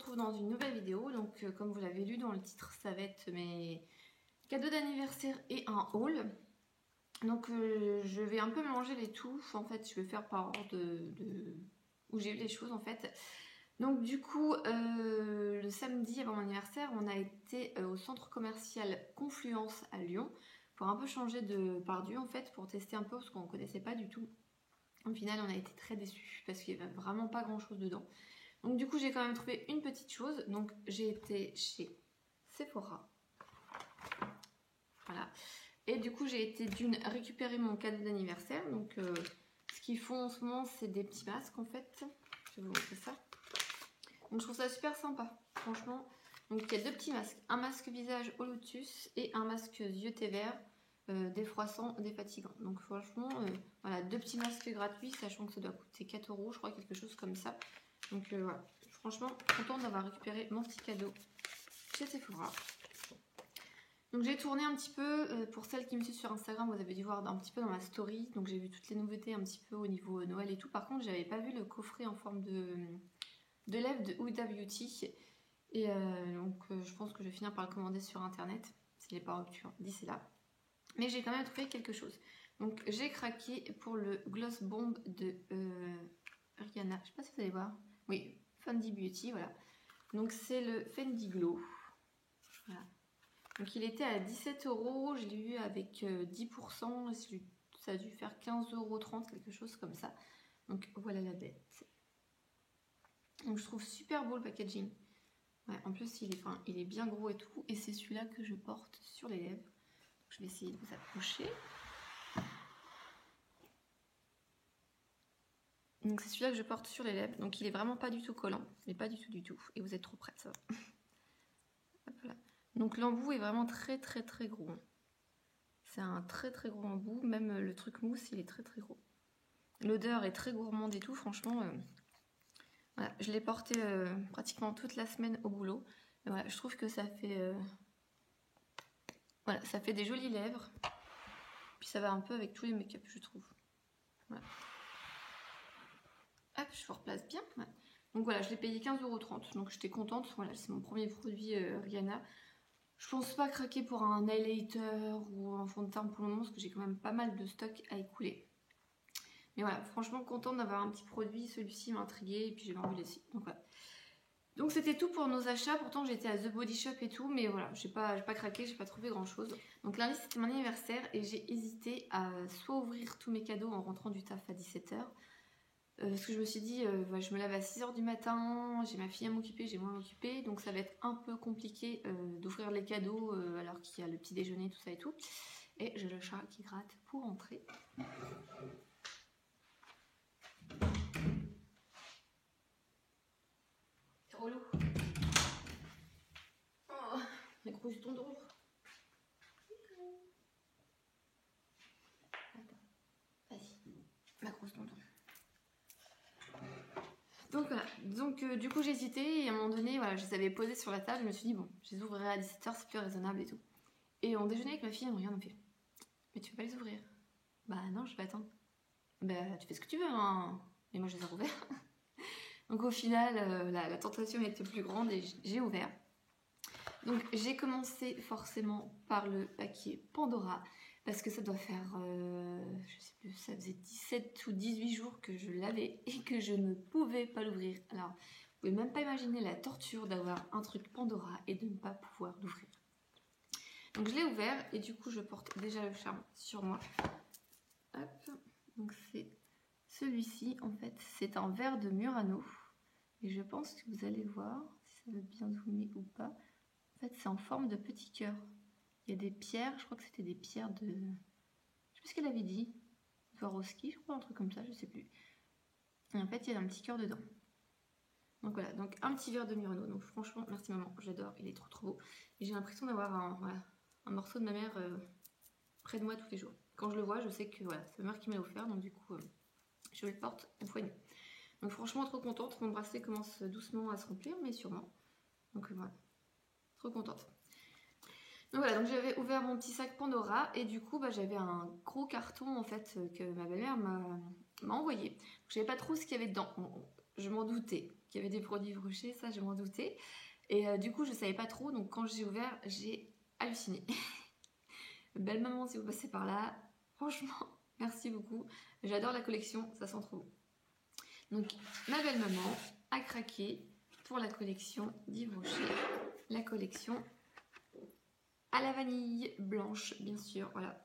retrouve dans une nouvelle vidéo. Donc comme vous l'avez lu dans le titre, ça va être mes cadeaux d'anniversaire et un haul. Donc je vais un peu mélanger les tout. En fait, je vais faire par ordre où j'ai eu les choses en fait. Donc du coup, le samedi avant mon anniversaire, on a été au centre commercial Confluence à Lyon pour un peu changer de Pardieu en fait, pour tester un peu parce qu'on ne connaissait pas du tout. Au final, on a été très déçus parce qu'il n'y avait vraiment pas grand chose dedans. Donc du coup, j'ai quand même trouvé une petite chose. Donc j'ai été chez Sephora. Voilà. Et du coup, j'ai été d'une récupérer mon cadeau d'anniversaire. Donc ce qu'ils font en ce moment, c'est des petits masques en fait. Je vais vous montrer ça. Donc je trouve ça super sympa, franchement. Donc il y a deux petits masques. Un masque visage au lotus et un masque yeux thé vert. Défroissant, défatigant. Donc franchement, voilà, deux petits masques gratuits, sachant que ça doit coûter 4 €, je crois, quelque chose comme ça. Donc voilà, franchement, contente d'avoir récupéré mon petit cadeau chez Sephora. Donc j'ai tourné un petit peu, pour celles qui me suivent sur Instagram, vous avez dû voir un petit peu dans ma story. Donc j'ai vu toutes les nouveautés un petit peu au niveau Noël et tout. Par contre, j'avais pas vu le coffret en forme de lèvres de Huda Beauty. Et donc je pense que je vais finir par le commander sur internet, s'il n'est pas en rupture d'ici là. Mais j'ai quand même trouvé quelque chose. Donc j'ai craqué pour le Gloss Bomb de Rihanna. Je sais pas si vous allez voir. Oui, Fendi Beauty, voilà. Donc c'est le Fendi Glow. Voilà. Donc il était à 17 €. Je l'ai eu avec 10%. Ça a dû faire 15,30 €, quelque chose comme ça. Donc voilà la bête. Donc je trouve super beau le packaging. Ouais, en plus il est bien gros et tout. Et c'est celui-là que je porte sur les lèvres. Je vais essayer de vous approcher. Donc c'est celui-là que je porte sur les lèvres. Donc il est vraiment pas du tout collant. Mais pas du tout du tout. Et vous êtes trop près, ça va. Hop là. Donc l'embout est vraiment très très très gros. C'est un très très gros embout. Même le truc mousse, il est très très gros. L'odeur est très gourmande et tout. Franchement, voilà. Je l'ai porté pratiquement toute la semaine au boulot. Et voilà, je trouve que ça fait... voilà, ça fait des jolies lèvres. Puis ça va un peu avec tous les make-up, je trouve. Voilà. Hop, je vous replace bien. Ouais. Donc voilà, je l'ai payé 15,30 €. Donc j'étais contente. Voilà, c'est mon premier produit Rihanna. Je pense pas craquer pour un highlighter ou un fond de teint pour le moment parce que j'ai quand même pas mal de stock à écouler. Mais voilà, franchement contente d'avoir un petit produit. Celui-ci m'a intriguée et puis j'ai envie de l'essayer. Donc voilà. Donc c'était tout pour nos achats. Pourtant j'étais à The Body Shop et tout, mais voilà, j'ai pas craqué, j'ai pas trouvé grand chose. Donc lundi c'était mon anniversaire et j'ai hésité à soit ouvrir tous mes cadeaux en rentrant du taf à 17 h. Parce que je me suis dit, je me lève à 6 h du matin, j'ai ma fille à m'occuper, j'ai moi à m'occuper, donc ça va être un peu compliqué d'ouvrir les cadeaux alors qu'il y a le petit déjeuner, tout ça et tout. Et j'ai le chat qui gratte pour entrer. C'est relou. Oh, mais gros ton dos. Attends, vas-y, ma grosse tonton. Donc voilà, donc du coup j'ai hésité et à un moment donné, voilà, je les avais posés sur la table, je me suis dit bon, je les ouvrirai à 17 h, c'est plus raisonnable et tout. Et on déjeunait avec ma fille, elle me regarde, elle me fait mais tu veux pas les ouvrir? Bah non, je vais attendre. Bah tu fais ce que tu veux, hein. Et moi je les ai rouverts. Donc au final, la tentation était plus grande et j'ai ouvert. Donc j'ai commencé forcément par le paquet Pandora parce que ça doit faire, je sais plus, ça faisait 17 ou 18 jours que je l'avais et que je ne pouvais pas l'ouvrir. Alors, vous pouvez même pas imaginer la torture d'avoir un truc Pandora et de ne pas pouvoir l'ouvrir. Donc je l'ai ouvert et du coup je porte déjà le charme sur moi. Hop, donc c'est celui-ci en fait, c'est un verre de Murano et je pense que vous allez voir si ça veut bien zoomer ou pas. En fait, c'est en forme de petit cœur. Il y a des pierres, je crois que c'était des pierres de... Je sais plus ce qu'elle avait dit. Swarovski, je crois, un truc comme ça, je sais plus. Et en fait, il y a un petit cœur dedans. Donc voilà, donc un petit verre de Murano. Donc franchement, merci maman, j'adore, il est trop trop beau. Et j'ai l'impression d'avoir un morceau de ma mère près de moi tous les jours. Quand je le vois, je sais que voilà, c'est ma mère qui m'a offert, donc du coup, je le porte au poignet. Donc franchement, trop contente. Mon bracelet commence doucement à se remplir, mais sûrement. Donc voilà, trop contente. Donc voilà, donc j'avais ouvert mon petit sac Pandora et du coup j'avais un gros carton en fait que ma belle-mère m'a envoyé. Je savais pas trop ce qu'il y avait dedans, je m'en doutais. qu'il y avait des produits brochés, ça je m'en doutais. Et du coup, je savais pas trop, donc quand j'ai ouvert, j'ai halluciné. Belle maman, si vous passez par là, franchement, merci beaucoup. J'adore la collection, ça sent trop bon. Donc, ma belle maman a craqué pour la collection d'Yves Rocher, la collection à la vanille blanche, bien sûr, voilà.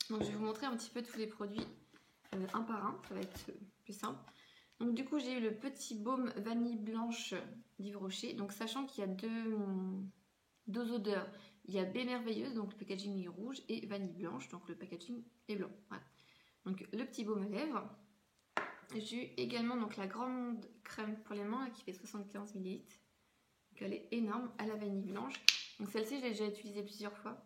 Donc, je vais vous montrer un petit peu tous les produits un par un, ça va être plus simple. Donc, du coup, j'ai eu le petit baume vanille blanche d'Yves Rocher. Donc, sachant qu'il y a deux odeurs. Il y a baie merveilleuse, donc le packaging est rouge, et vanille blanche, donc le packaging est blanc. Voilà. Donc, le petit baume à lèvres. J'ai eu également donc, la grande crème pour les mains qui fait 75 ml. Donc, elle est énorme, à la vanille blanche. Donc, celle-ci, je l'ai déjà utilisée plusieurs fois.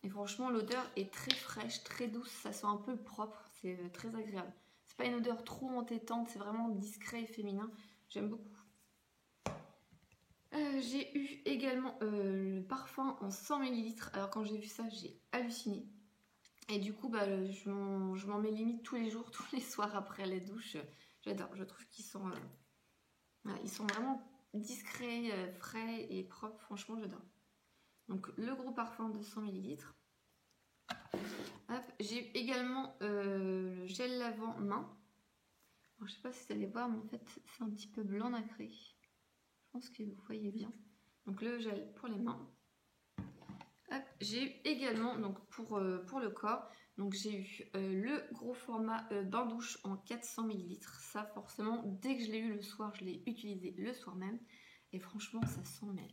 Et franchement, l'odeur est très fraîche, très douce. Ça sent un peu propre. C'est très agréable. C'est pas une odeur trop entêtante. C'est vraiment discret et féminin. J'aime beaucoup. J'ai eu également le parfum en 100 ml. Alors, quand j'ai vu ça, j'ai halluciné. Et du coup, bah, je m'en mets limite tous les jours, tous les soirs après la douche. J'adore. Je trouve qu'ils sont, voilà, ils sont vraiment discrets, frais et propres. Franchement, j'adore. Donc, le gros parfum de 100 ml. J'ai eu également le gel lavant main. Alors, je sais pas si vous allez voir, mais en fait, c'est un petit peu blanc nacré. Je pense que vous voyez bien. Donc, le gel pour les mains. J'ai eu également, donc pour le corps, donc j'ai eu le gros format bain douche en 400 ml. Ça, forcément, dès que je l'ai eu le soir, je l'ai utilisé le soir même. Et franchement, ça sent, mais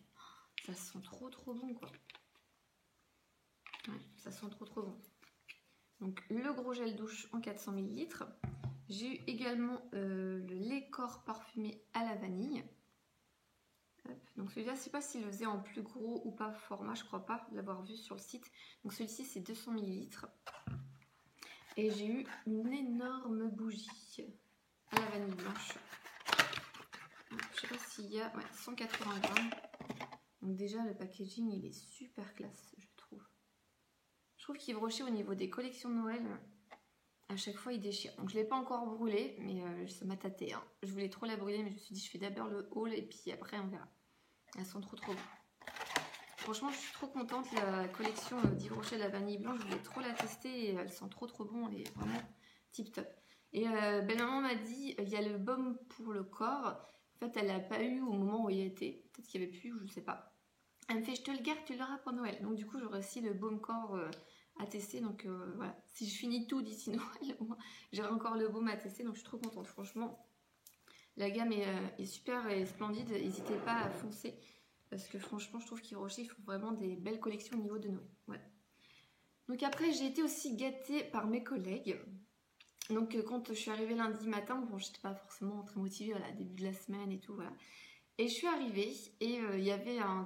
ça sent trop bon, quoi. Ouais, ça sent trop bon. Donc, le gros gel douche en 400 ml. J'ai eu également le lait corps parfumé à la vanille. Donc celui-là, je ne sais pas s'il le faisait en plus gros ou pas format, je crois pas l'avoir vu sur le site. Donc celui-ci, c'est 200 ml. Et j'ai eu une énorme bougie à la vanille blanche. Je ne sais pas s'il y a 180 grammes. Donc déjà, le packaging, il est super classe, je trouve. Je trouve qu'Yves Rocher, au niveau des collections de Noël, à chaque fois, il déchire. Donc je ne l'ai pas encore brûlé, mais ça m'a tâté. Hein. Je voulais trop la brûler, mais je me suis dit, je fais d'abord le haul et puis après, on verra. Elles sont trop bon. Franchement, je suis trop contente. La collection d'Yves Rocher la vanille blanche, je voulais trop la tester et elle sent trop bon. Elle est vraiment tip top. Et belle-maman m'a dit, il y a le baume pour le corps. En fait, elle n'a pas eu au moment où il était. Peut-être qu'il n'y avait plus, ou je ne sais pas. Elle me fait, je te le garde, tu l'auras pour Noël. Donc du coup, j'aurai aussi le baume corps à tester. Donc voilà, si je finis tout d'ici Noël, j'aurai encore le baume à tester. Donc je suis trop contente, franchement. La gamme est super et splendide. N'hésitez pas à foncer. Parce que franchement, je trouve qu'Yves Rocher font vraiment des belles collections au niveau de Noël. Ouais. Donc après, j'ai été aussi gâtée par mes collègues. Donc quand je suis arrivée lundi matin, bon, j'étais pas forcément très motivée, voilà, début de la semaine et tout, voilà. Et je suis arrivée et il y avait une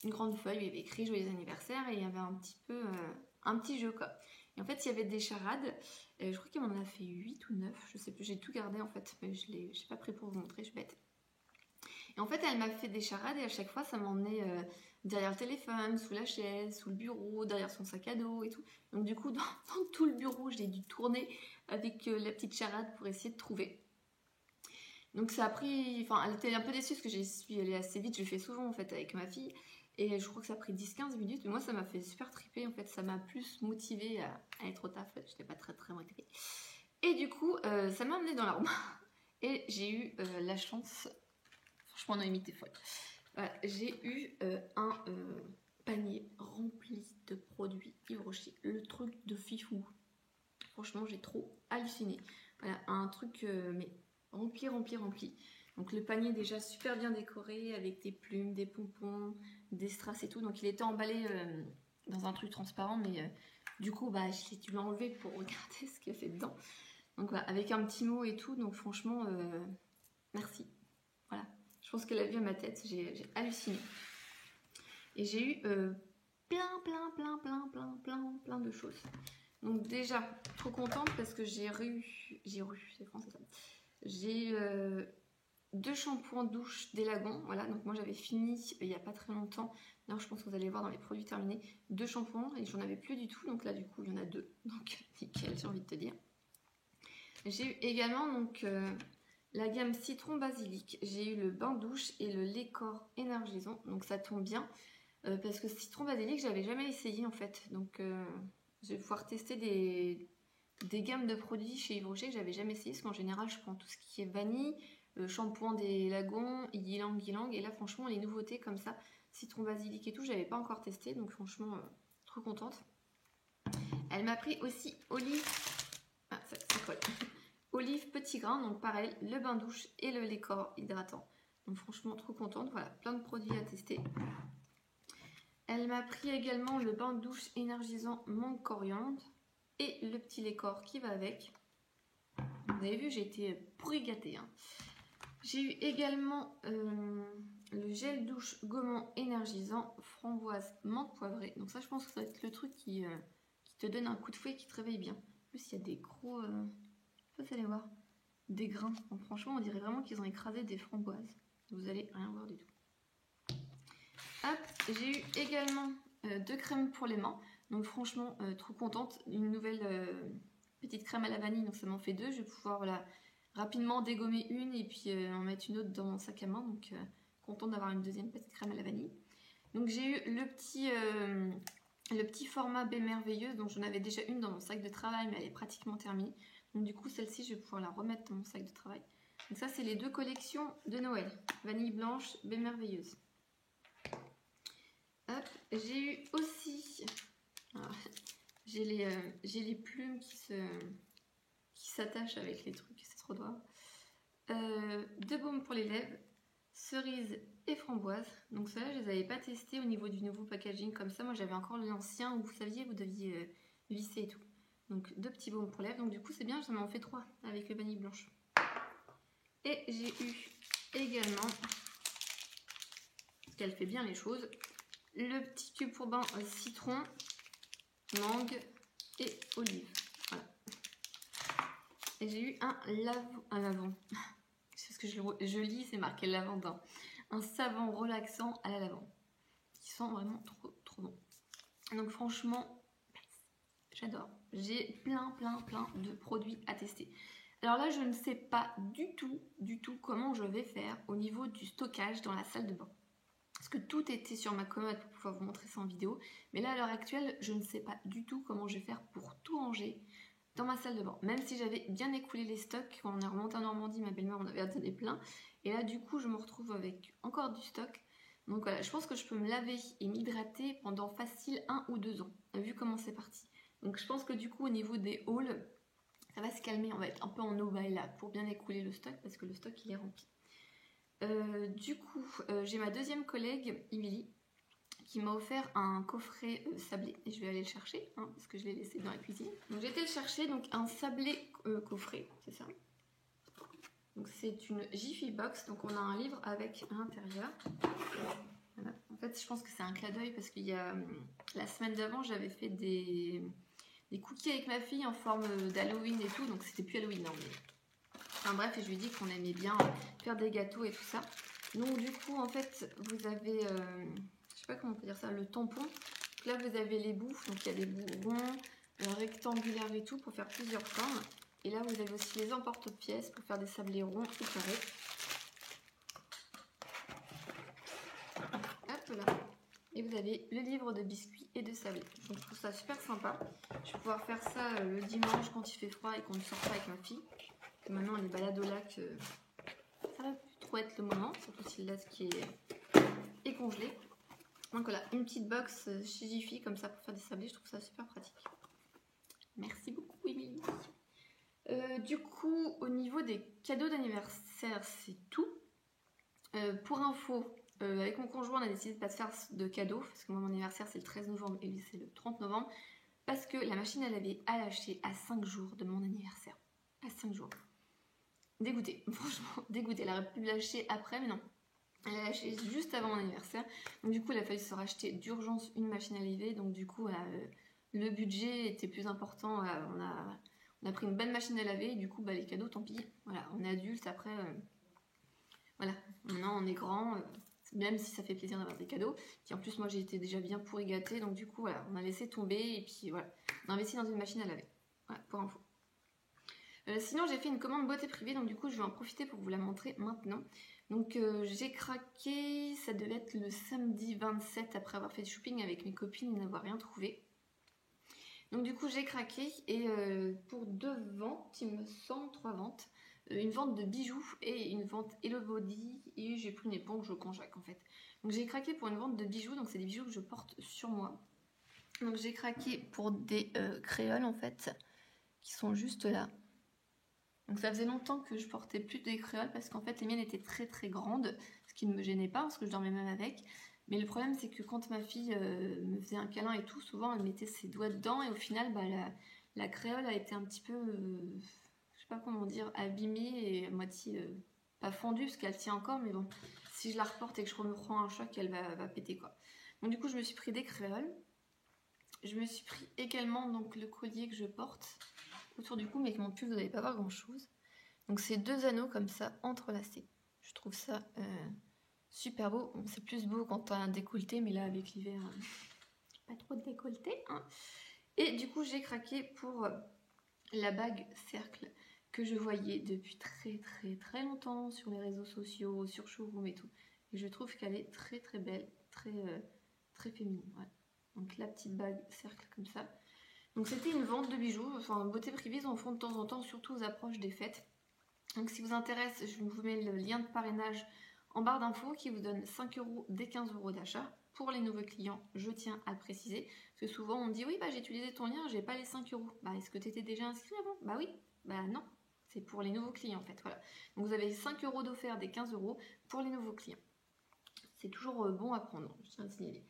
grande feuille où il y avait écrit joyeux anniversaire et il y avait un petit jeu, quoi. Et en fait, il y avait des charades. Je crois qu'il m'en a fait 8 ou 9, je sais plus, j'ai tout gardé en fait, mais je n'ai pas pris pour vous montrer, je suis bête. Et en fait, elle m'a fait des charades et à chaque fois, ça m'emmenait derrière le téléphone, sous la chaise, sous le bureau, derrière son sac à dos et tout. Donc du coup, dans tout le bureau, j'ai dû tourner avec la petite charade pour essayer de trouver. Donc ça a pris... Enfin, elle était un peu déçue parce que j'y suis allée assez vite. Je le fais souvent en fait avec ma fille. Et je crois que ça a pris 10-15 minutes. Mais moi, ça m'a fait super triper. En fait, ça m'a plus motivée à être au taf. Je n'étais pas très motivée. Et du coup, ça m'a emmenée dans l'arbre. Et j'ai eu la chance... Franchement, Noémie, t'es folle. Voilà, j'ai eu un panier rempli de produits Yves Rocher. Le truc de fifou. Franchement, j'ai trop halluciné. Voilà, un truc, mais rempli. Donc le panier déjà super bien décoré avec des plumes, des pompons, des strass et tout. Donc il était emballé dans un truc transparent, mais du coup, bah, j'ai dû l'enlever pour regarder ce qu'il y a fait dedans. Donc voilà, avec un petit mot et tout. Donc franchement, merci. Voilà. Je pense qu'elle a vu à ma tête, j'ai halluciné. Et j'ai eu plein de choses. Donc déjà, trop contente parce que j'ai c'est français ça. J'ai 2 shampoings douche d'Elagon. Voilà, donc moi j'avais fini il n'y a pas très longtemps. Là, je pense que vous allez voir dans les produits terminés. 2 shampoings et j'en avais plus du tout. Donc là, du coup, il y en a 2. Donc nickel, j'ai envie de te dire. J'ai eu également donc La gamme citron basilic, j'ai eu le bain douche et le lait corps énergisant, donc ça tombe bien. Parce que citron basilic, j'avais jamais essayé en fait. Donc je vais pouvoir tester des gammes de produits chez Yves Rocher que j'avais jamais essayé. Parce qu'en général, je prends tout ce qui est vanille, shampoing des lagons, ylang ylang. Et là, franchement, les nouveautés comme ça, citron basilic et tout, j'avais pas encore testé. Donc franchement, trop contente. Elle m'a pris aussi olive. Ah, ça colle. Olive petit grain, donc pareil, le bain douche et le lait corps hydratant. Donc franchement, trop contente. Voilà, plein de produits à tester. Elle m'a pris également le bain douche énergisant menthe coriandre et le petit lait corps qui va avec. Vous avez vu, j'ai été pourri gâtée. Hein. J'ai eu également le gel douche gommant énergisant framboise menthe poivrée. Donc ça, je pense que ça va être le truc qui te donne un coup de fouet et qui te réveille bien. En plus, il y a des gros... vous allez voir. Des grains. Donc, franchement, on dirait vraiment qu'ils ont écrasé des framboises. Vous allez rien voir du tout. Hop, j'ai eu également 2 crèmes pour les mains. Donc franchement, trop contente. Une nouvelle petite crème à la vanille, donc ça m'en fait 2. Je vais pouvoir voilà, rapidement dégommer une et puis en mettre une autre dans mon sac à main. Donc contente d'avoir une deuxième petite crème à la vanille. Donc j'ai eu le petit format Baie Merveilleuse. Donc j'en avais déjà une dans mon sac de travail, mais elle est pratiquement terminée. Donc du coup, celle-ci, je vais pouvoir la remettre dans mon sac de travail. Donc ça, c'est les 2 collections de Noël. Vanille blanche, Baie Merveilleuse. Hop, j'ai eu aussi, j'ai les plumes qui s'attachent avec les trucs, c'est trop drôle. 2 baumes pour les lèvres, cerise et framboise. Donc ceux-là, je les avais pas testés au niveau du nouveau packaging comme ça. Moi, j'avais encore l'ancien où vous saviez, vous deviez visser et tout. Donc 2 petits baumes pour lèvres. Donc du coup, c'est bien, ça m'en fait 3 avec le vanille blanche. Et j'ai eu également, parce qu'elle fait bien les choses, le petit tube pour bain citron, mangue et olive. Voilà. Et j'ai eu un lavant. C'est ce que je lis, c'est marqué lavande. Hein. Un savon relaxant à la lavande. Qui sent vraiment trop bon. Donc franchement, j'adore. J'ai plein de produits à tester. Alors là, je ne sais pas du tout comment je vais faire au niveau du stockage dans la salle de bain. Parce que tout était sur ma commode pour pouvoir vous montrer ça en vidéo. Mais là, à l'heure actuelle, je ne sais pas du tout comment je vais faire pour tout ranger dans ma salle de bain. Même si j'avais bien écoulé les stocks, quand on est remonté en Normandie, ma belle-mère en avait donné plein. Et là, du coup, je me retrouve avec encore du stock. Donc voilà, je pense que je peux me laver et m'hydrater pendant facile 1 ou 2 ans, vu comment c'est parti. Donc je pense que du coup, au niveau des hauls, ça va se calmer. On va être un peu en ovale là pour bien écouler le stock parce que le stock, il est rempli. Du coup, j'ai ma deuxième collègue, Emily, qui m'a offert un coffret sablé. Et je vais aller le chercher, hein, parce que je l'ai laissé dans la cuisine. Donc j'ai été le chercher, donc un sablé coffret, c'est ça. Donc c'est une Jiffy Box, donc on a un livre avec à l'intérieur. Voilà. En fait, je pense que c'est un clin d'œil parce qu'il y a la semaine d'avant, j'avais fait des cookies avec ma fille en forme d'Halloween et tout, donc c'était plus Halloween, non mais... Enfin bref, et je lui ai dit qu'on aimait bien faire des gâteaux et tout ça. Donc du coup, en fait, vous avez, je sais pas comment on peut dire ça, le tampon. Donc là, vous avez les bouts, donc il y a des bouts ronds, rectangulaires et tout, pour faire plusieurs formes. Et là, vous avez aussi les emporte-pièces pour faire des sablés ronds ou carrés. Hop là. Et vous avez le livre de biscuits et de sablés. Donc je trouve ça super sympa. Je vais pouvoir faire ça le dimanche quand il fait froid et qu'on ne sort pas avec ma fille. Maintenant, les balades au lac, ça va plus trop être le moment, surtout si le lac qui est congelé. Donc voilà, une petite box chez Jiffy comme ça pour faire des sablés, je trouve ça super pratique. Merci beaucoup, Émilie. Du coup, au niveau des cadeaux d'anniversaire, c'est tout. Pour info, avec mon conjoint, on a décidé de ne pas se faire de cadeaux, parce que moi, mon anniversaire, c'est le 13 novembre et lui, c'est le 30 novembre, parce que la machine à laver a lâché à 5 jours de mon anniversaire. À 5 jours. Dégoûtée, franchement dégoûtée. Elle aurait pu lâcher après, mais non. Elle a lâché juste avant mon anniversaire. Donc du coup, il a fallu se racheter d'urgence une machine à laver. Donc du coup, le budget était plus important. On a pris une bonne machine à laver. Et du coup, les cadeaux, tant pis. Voilà, on est adulte. Après, voilà. Maintenant, on est grand. Même si ça fait plaisir d'avoir des cadeaux. Puis en plus, moi, j'ai été déjà bien pourri gâtée. Donc du coup, voilà, on a laissé tomber. Et puis voilà, on a investi dans une machine à laver. Voilà, pour info. Sinon j'ai fait une commande beauté privée, donc du coup je vais en profiter pour vous la montrer maintenant. Donc j'ai craqué, ça devait être le samedi 27 après avoir fait du shopping avec mes copines et n'avoir rien trouvé. Donc du coup j'ai craqué et pour 2 ventes, il me semble, 3 ventes, une vente de bijoux et une vente Hello Body, et j'ai pris une éponge au Conjac en fait. Donc j'ai craqué pour une vente de bijoux, donc c'est des bijoux que je porte sur moi. Donc j'ai craqué pour des créoles en fait, qui sont juste là. Donc ça faisait longtemps que je portais plus des créoles parce qu'en fait les miennes étaient très très grandes, ce qui ne me gênait pas parce que je dormais même avec. Mais le problème c'est que quand ma fille me faisait un câlin et tout, souvent elle mettait ses doigts dedans et au final bah, la créole a été un petit peu, je sais pas comment dire, abîmée et à moitié pas fondue parce qu'elle tient encore, mais bon, si je la reporte et que je reprends un choc, elle va péter quoi. Donc du coup je me suis pris des créoles. Je me suis pris également donc le collier que je porte autour du cou mais qui montre plus, vous n'allez pas voir grand chose. Donc c'est 2 anneaux comme ça entrelacés. Je trouve ça super beau. Bon, c'est plus beau quand t'as un décolleté, mais là avec l'hiver, pas trop de décolleté. Hein. Et du coup j'ai craqué pour la bague cercle que je voyais depuis très très très longtemps sur les réseaux sociaux, sur Showroom et tout. Et je trouve qu'elle est très très belle, très féminine. Ouais. Donc la petite bague cercle comme ça. Donc c'était une vente de bijoux, enfin beauté privée, ils en font de temps en temps, surtout aux approches des fêtes. Donc si vous intéresse, je vous mets le lien de parrainage en barre d'infos qui vous donne 5 € dès 15 € d'achat. Pour les nouveaux clients, je tiens à le préciser, parce que souvent on me dit oui bah j'ai utilisé ton lien, j'ai pas les 5 €. Bah est-ce que tu étais déjà inscrit avant? Bah oui, bah non. C'est pour les nouveaux clients en fait, voilà. Donc vous avez 5 € d'offert des 15 € pour les nouveaux clients. C'est toujours bon à prendre, je tiens à le signaler.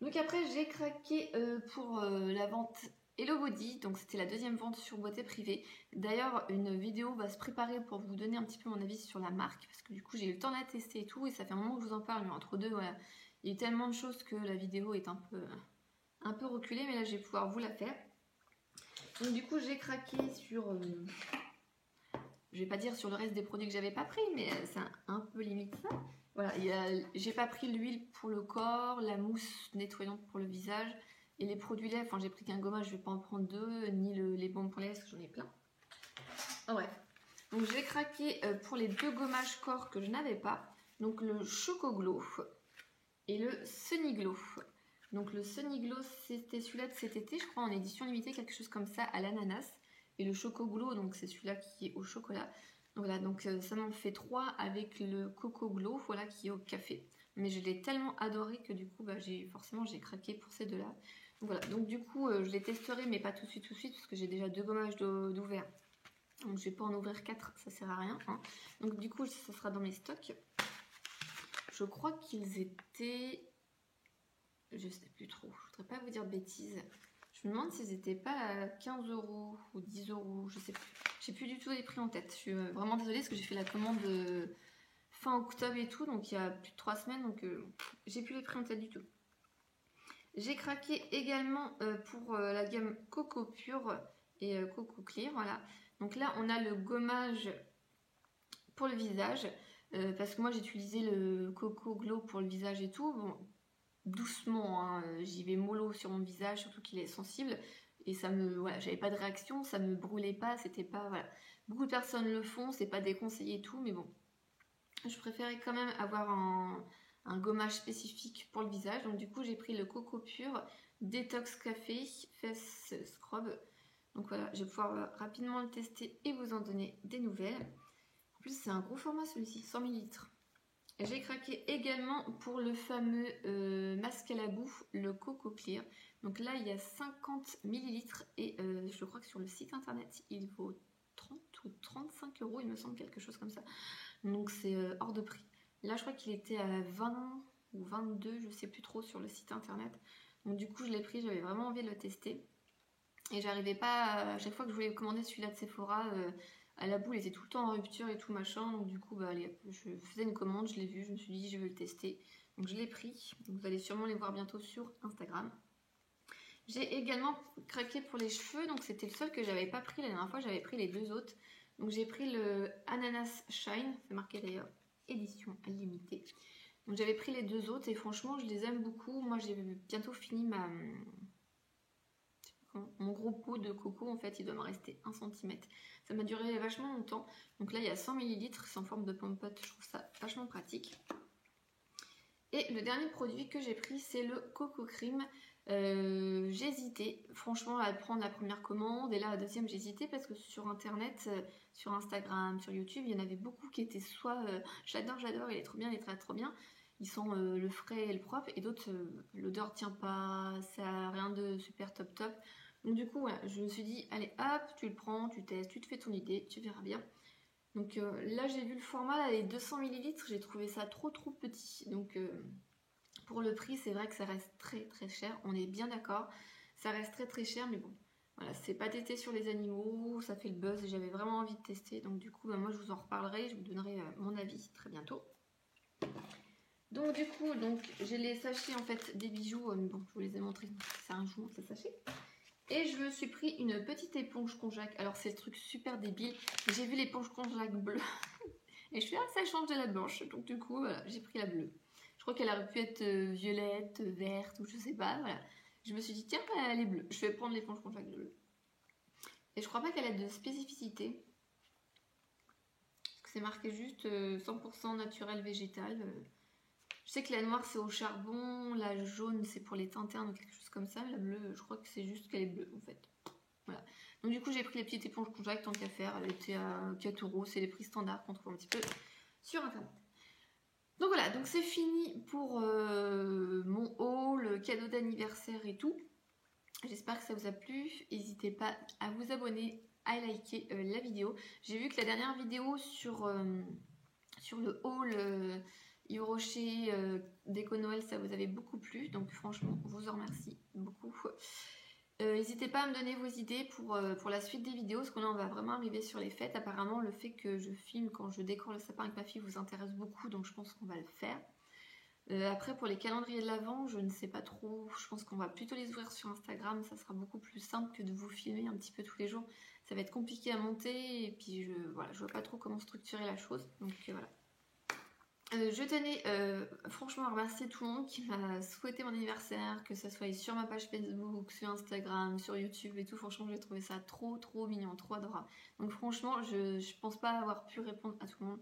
Donc après j'ai craqué pour la vente Hello Body, donc c'était la 2e vente sur beauté privée. D'ailleurs une vidéo va se préparer pour vous donner un petit peu mon avis sur la marque, parce que du coup j'ai eu le temps de la tester et tout, et ça fait un moment que je vous en parle, mais entre deux, voilà, il y a eu tellement de choses que la vidéo est un peu reculée, mais là je vais pouvoir vous la faire. Donc du coup j'ai craqué sur, je vais pas dire sur le reste des produits que j'avais pas pris, mais c'est un peu limite ça. Voilà, j'ai pas pris l'huile pour le corps, la mousse nettoyante pour le visage et les produits laits. Enfin, j'ai pris qu'un gommage, je vais pas en prendre 2, ni les baumes pour les lèvres parce que j'en ai plein. Ah ouais. Donc j'ai craqué pour les 2 gommages corps que je n'avais pas. Donc le Choco Glow et le Sunny Glow. Donc le Sunny Glow, c'était celui-là de cet été, je crois en édition limitée, quelque chose comme ça, à l'ananas. Et le Choco Glow, donc c'est celui-là qui est au chocolat. Voilà, donc ça m'en fait 3 avec le Coco Glow, voilà, qui est au café. Mais je l'ai tellement adoré que du coup, bah, forcément, j'ai craqué pour ces 2-là. Donc voilà, donc du coup, je les testerai, mais pas tout de suite, parce que j'ai déjà 2 gommages d'ouvert. Donc je vais pas en ouvrir 4, ça sert à rien. Hein. Donc du coup, ça sera dans mes stocks. Je crois qu'ils étaient... Je sais plus trop, je voudrais pas vous dire de bêtises. Je me demande s'ils n'étaient pas à 15 € ou 10 €, je sais plus. J'ai plus du tout les prix en tête. Je suis vraiment désolée parce que j'ai fait la commande fin octobre et tout, donc il y a plus de 3 semaines, donc j'ai plus les prix en tête du tout. J'ai craqué également pour la gamme Coco Pure et Coco Clear, voilà. Donc là, on a le gommage pour le visage, parce que moi j'ai utilisé le Coco Glow pour le visage et tout. Bon, doucement, hein, j'y vais mollo sur mon visage, surtout qu'il est sensible, et ça me, voilà, j'avais pas de réaction, ça me brûlait pas, c'était pas, voilà, beaucoup de personnes le font, c'est pas déconseillé et tout, mais bon, je préférais quand même avoir un gommage spécifique pour le visage, donc du coup j'ai pris le Coco Pure Detox Café Face Scrub, donc voilà, je vais pouvoir rapidement le tester et vous en donner des nouvelles. En plus c'est un gros format celui-ci, 100 ml. J'ai craqué également pour le fameux masque à la boue, le Coco Clear. Donc là, il y a 50 ml et je crois que sur le site internet, il vaut 30 ou 35 €, il me semble, quelque chose comme ça. Donc c'est hors de prix. Là, je crois qu'il était à 20 ou 22, je sais plus trop, sur le site internet. Donc du coup, je l'ai pris, j'avais vraiment envie de le tester. Et j'arrivais pas, à chaque fois que je voulais commander celui-là de Sephora... à la boule, il était tout le temps en rupture et tout machin, donc du coup, bah, allez, je faisais une commande, je l'ai vu, je me suis dit, je vais le tester. Donc je l'ai pris, donc vous allez sûrement les voir bientôt sur Instagram. J'ai également craqué pour les cheveux, donc c'était le seul que j'avais pas pris la dernière fois, j'avais pris les 2 autres. Donc j'ai pris le Ananas Shine, c'est marqué d'ailleurs édition limitée. Donc j'avais pris les 2 autres et franchement, je les aime beaucoup. Moi, j'ai bientôt fini Mon gros pot de coco, en fait, il doit me rester 1 cm. Ça m'a duré vachement longtemps. Donc là, il y a 100 ml, c'est en forme de pompote. Je trouve ça vachement pratique. Et le dernier produit que j'ai pris, c'est le Coco Cream. J'ai hésité, franchement, à prendre la première commande. Et là, la deuxième, j'ai hésité parce que sur Internet, sur Instagram, sur YouTube, il y en avait beaucoup qui étaient soit j'adore, il est trop bien, il est très trop bien. Ils sont le frais et le propre. Et d'autres, l'odeur tient pas, ça a rien de super top top. Donc du coup, voilà, je me suis dit, allez hop, tu le prends, tu testes, tu te fais ton idée, tu verras bien. Donc là, j'ai vu le format, là, les 200 ml, j'ai trouvé ça trop petit. Donc pour le prix, c'est vrai que ça reste très cher, on est bien d'accord. Ça reste très cher, mais bon, voilà, c'est pas tété sur les animaux, ça fait le buzz et j'avais vraiment envie de tester. Donc du coup, moi je vous en reparlerai, je vous donnerai mon avis très bientôt. Donc du coup, j'ai les sachets en fait des bijoux, mais bon, je vous les ai montrés, c'est un jour ces sachets. Et je me suis pris une petite éponge konjac. Alors c'est le truc super débile. J'ai vu l'éponge konjac bleue. Et je suis ça change de la blanche. Donc du coup, voilà, j'ai pris la bleue. Je crois qu'elle aurait pu être violette, verte ou je sais pas. Voilà. Je me suis dit, tiens, elle est bleue. Je vais prendre l'éponge konjac bleue. Et je crois pas qu'elle ait de spécificité. Parce que c'est marqué juste 100% naturel végétal. Je sais que la noire c'est au charbon, la jaune c'est pour les teintes internes ou quelque chose comme ça. La bleue, je crois que c'est juste qu'elle est bleue en fait. Voilà. Donc du coup j'ai pris les petites éponges konjac tant qu'à faire. Elle était à 4 €, c'est les prix standards qu'on trouve un petit peu sur internet. Donc voilà, donc c'est fini pour mon haul, cadeau d'anniversaire et tout. J'espère que ça vous a plu. N'hésitez pas à vous abonner, à liker la vidéo. J'ai vu que la dernière vidéo sur le haul Yves Rocher déco Noël, ça vous avait beaucoup plu. Donc franchement, je vous en remercie beaucoup. N'hésitez pas à me donner vos idées pour la suite des vidéos, parce que là on va vraiment arriver sur les fêtes. Apparemment le fait que je filme quand je décore le sapin avec ma fille vous intéresse beaucoup, donc je pense qu'on va le faire. Après pour les calendriers de l'Avent, je ne sais pas trop, je pense qu'on va plutôt les ouvrir sur Instagram, ça sera beaucoup plus simple que de vous filmer un petit peu tous les jours. Ça va être compliqué à monter et puis je vois pas trop comment structurer la chose, donc voilà. Je tenais franchement à remercier tout le monde qui m'a souhaité mon anniversaire, que ce soit sur ma page Facebook, sur Instagram, sur YouTube et tout. Franchement, j'ai trouvé ça trop mignon, trop adorable. Donc franchement, je pense pas avoir pu répondre à tout le monde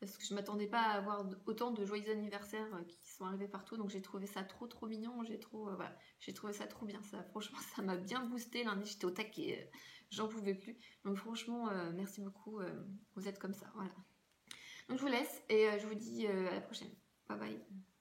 parce que je m'attendais pas à avoir autant de joyeux anniversaires qui sont arrivés partout. Donc j'ai trouvé ça trop mignon. J'ai trouvé ça trop bien. Ça, franchement, ça m'a bien boosté. Lundi, j'étais au taquet, j'en pouvais plus. Donc franchement, merci beaucoup. Vous êtes comme ça, voilà. Donc je vous laisse et je vous dis à la prochaine. Bye bye.